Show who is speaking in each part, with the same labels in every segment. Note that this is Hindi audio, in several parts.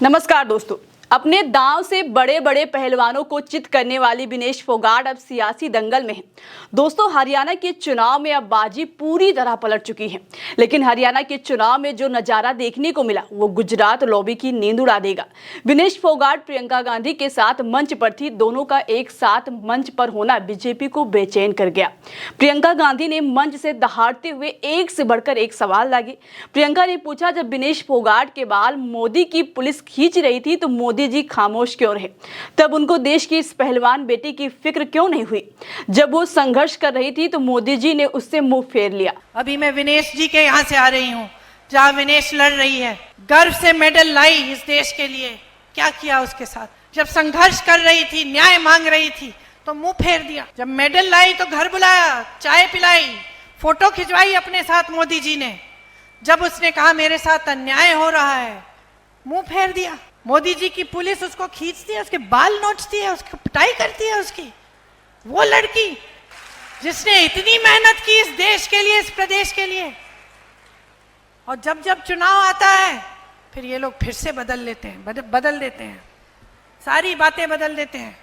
Speaker 1: नमस्कार दोस्तों। अपने दांव से बड़े बड़े पहलवानों को चित करने वाली विनेश फोगाट अब सियासी दंगल में है। दोस्तों, हरियाणा के चुनाव में अब बाजी पूरी तरह पलट चुकी है। लेकिन हरियाणा के चुनाव में जो नजारा देखने को मिला वो गुजरात लॉबी की नींद उड़ा देगा। विनेश फोगाट प्रियंका गांधी के साथ मंच पर थी। दोनों का एक साथ मंच पर होना बीजेपी को बेचैन कर गया। प्रियंका गांधी ने मंच से दहाड़ते हुए एक से बढ़कर एक सवाल लागे। प्रियंका ने पूछा, जब विनेश फोगाट के बाल मोदी की पुलिस खींच रही थी तो मोदी जी खामोश क्यों रहे? तब उनको देश की इस पहलवान बेटी की फिक्र क्यों नहीं हुई? जब वो संघर्ष कर रही थी तो मोदी जी ने उससे मुंह फेर लिया।
Speaker 2: अभी मैं विनेश जी के यहाँ से आ रही हूँ, जहाँ विनेश लड़ रही है, गर्व से मेडल लाई इस देश के लिए। क्या किया उसके साथ? जब संघर्ष कर रही थी, न्याय मांग रही थी तो मुंह फेर दिया। जब मेडल लाई तो घर बुलाया, चाय पिलाई, फोटो खिंचवाई अपने साथ मोदी जी ने। जब उसने कहा मेरे साथ अन्याय हो रहा है, मुंह फेर दिया। मोदी जी की पुलिस उसको खींचती है, उसके बाल नोचती है, उसकी पिटाई करती है। उसकी वो लड़की जिसने इतनी मेहनत की इस देश के लिए, इस प्रदेश के लिए, और जब जब चुनाव आता है फिर ये लोग फिर से बदल लेते हैं, बदल देते हैं, सारी बातें बदल देते हैं,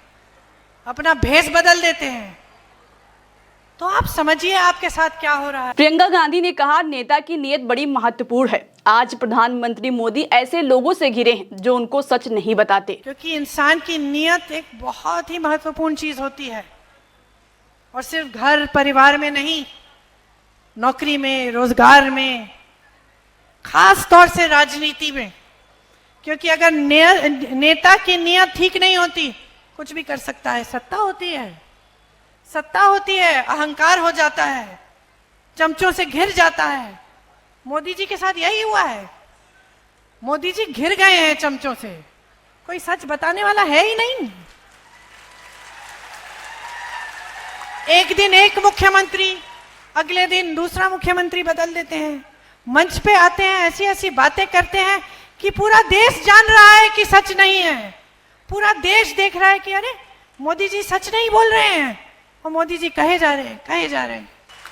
Speaker 2: अपना भेष बदल देते हैं। तो आप समझिए आपके साथ क्या हो रहा है।
Speaker 1: प्रियंका गांधी ने कहा, नेता की नीयत बड़ी महत्वपूर्ण है। आज प्रधानमंत्री मोदी ऐसे लोगों से घिरे हैं जो उनको सच नहीं बताते।
Speaker 2: क्योंकि इंसान की नीयत एक बहुत ही महत्वपूर्ण चीज होती है, और सिर्फ घर परिवार में नहीं, नौकरी में, रोजगार में, खास तौर से राजनीति में। क्योंकि अगर नेता की नीयत ठीक नहीं होती, कुछ भी कर सकता है। सत्ता होती है, सत्ता होती है, अहंकार हो जाता है, चमचों से घिर जाता है। मोदी जी के साथ यही हुआ है। मोदी जी घिर गए हैं चमचों से, कोई सच बताने वाला है ही नहीं। एक दिन एक मुख्यमंत्री, अगले दिन दूसरा मुख्यमंत्री बदल देते हैं, मंच पे आते हैं, ऐसी ऐसी बातें करते हैं कि पूरा देश जान रहा है कि सच नहीं है। पूरा देश देख रहा है कि अरे मोदी जी सच नहीं बोल रहे हैं, और मोदी जी कहे जा रहे हैं।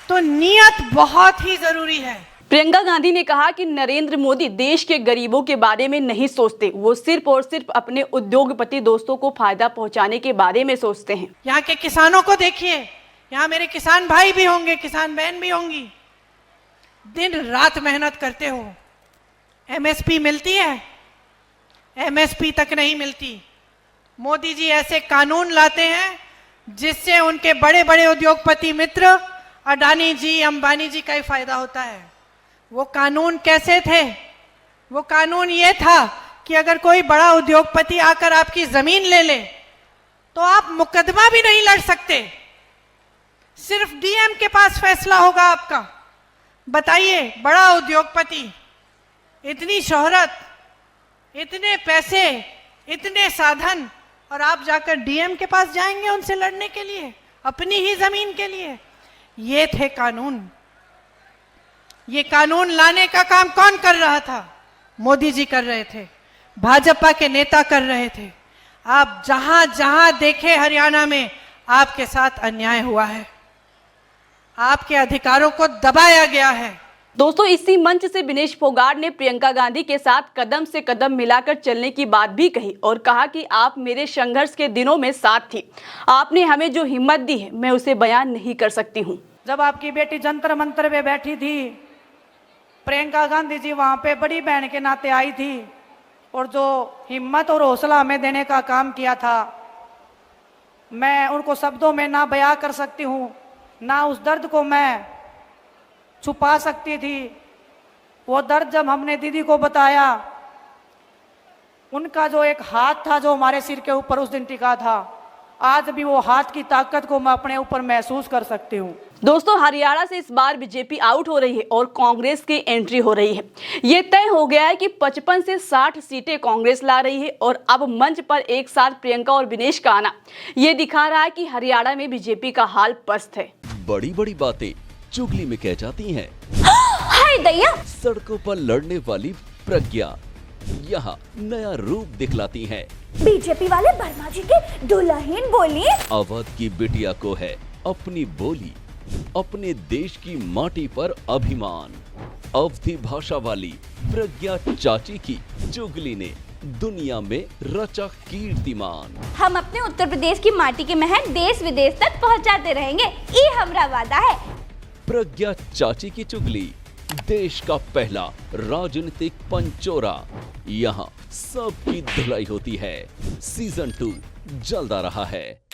Speaker 2: तो नियत बहुत ही जरूरी है।
Speaker 1: प्रियंका गांधी ने कहा कि नरेंद्र मोदी देश के गरीबों के बारे में नहीं सोचते। वो सिर्फ और सिर्फ अपने उद्योगपति दोस्तों को फायदा पहुंचाने के बारे में सोचते हैं।
Speaker 2: यहाँ के किसानों को देखिए, यहाँ मेरे किसान भाई भी होंगे, किसान बहन भी होंगी, दिन रात मेहनत करते हो। एमएसपी मिलती है? एमएसपी तक नहीं मिलती। मोदी जी ऐसे कानून लाते हैं जिससे उनके बड़े बड़े उद्योगपति मित्र अडानी जी, अंबानी जी का ही फायदा होता है। वो कानून कैसे थे? वो कानून ये था कि अगर कोई बड़ा उद्योगपति आकर आपकी जमीन ले ले तो आप मुकदमा भी नहीं लड़ सकते, सिर्फ डीएम के पास फैसला होगा आपका। बताइए, बड़ा उद्योगपति, इतनी शोहरत, इतने पैसे, इतने साधन, और आप जाकर डीएम के पास जाएंगे उनसे लड़ने के लिए, अपनी ही जमीन के लिए। ये थे कानून। ये कानून लाने का काम कौन कर रहा था? मोदी जी कर रहे थे, भाजपा के नेता कर रहे थे। आप जहां जहां देखे हरियाणा में आपके साथ अन्याय हुआ है, आपके अधिकारों को दबाया गया है।
Speaker 1: दोस्तों, इसी मंच से विनेश फोगाट ने प्रियंका गांधी के साथ कदम से कदम मिलाकर चलने की बात भी कही और कहा कि आप मेरे संघर्ष के दिनों में साथ थी। आपने हमें जो हिम्मत दी है मैं उसे बयान नहीं कर सकती हूँ।
Speaker 3: जब आपकी बेटी जंतर मंतर पे बैठी थी, प्रियंका गांधी जी वहां पे बड़ी बहन के नाते आई थी, और जो हिम्मत और हौसला हमें देने का काम किया था, मैं उनको शब्दों में ना बयां कर सकती हूँ, ना उस दर्द को मैं छुपा सकती थी। वो दर्द जब हमने दीदी को बताया, उनका जो एक हाथ था जो हमारे सिर के ऊपर उस दिन टिका था, आज भी वो हाथ की ताकत को मैं अपने ऊपर महसूस कर सकती हूँ।
Speaker 1: दोस्तों, हरियाणा से इस बार बीजेपी आउट हो रही है और कांग्रेस की एंट्री हो रही है। ये तय हो गया है कि 55 से 60 सीटें कांग्रेस ला रही है, और अब मंच पर एक साथ प्रियंका और विनेश का आना ये दिखा रहा है कि हरियाणा में बीजेपी का हाल पस्त है।
Speaker 4: बड़ी बड़ी बातें चुगली में कह जाती हैं।
Speaker 5: हाय दैया!
Speaker 4: सड़कों पर लड़ने वाली प्रज्ञा यहाँ नया रूप दिखलाती हैं।
Speaker 5: बीजेपी वाले वर्मा जी के दुल्हन बोली।
Speaker 4: अवध की बिटिया को है अपनी बोली, अपने देश की माटी पर अभिमान। अवधी भाषा वाली प्रज्ञा चाची की चुगली ने दुनिया में रचा कीर्तिमान।
Speaker 5: हम अपने उत्तर प्रदेश की माटी की महक देश विदेश तक पहुंचाते रहेंगे, ये हमारा वादा है।
Speaker 4: प्रज्ञा चाची की चुगली, देश का पहला राजनीतिक पंचोरा, यहाँ सबकी धुलाई होती है। सीजन 2 जल्द आ रहा है।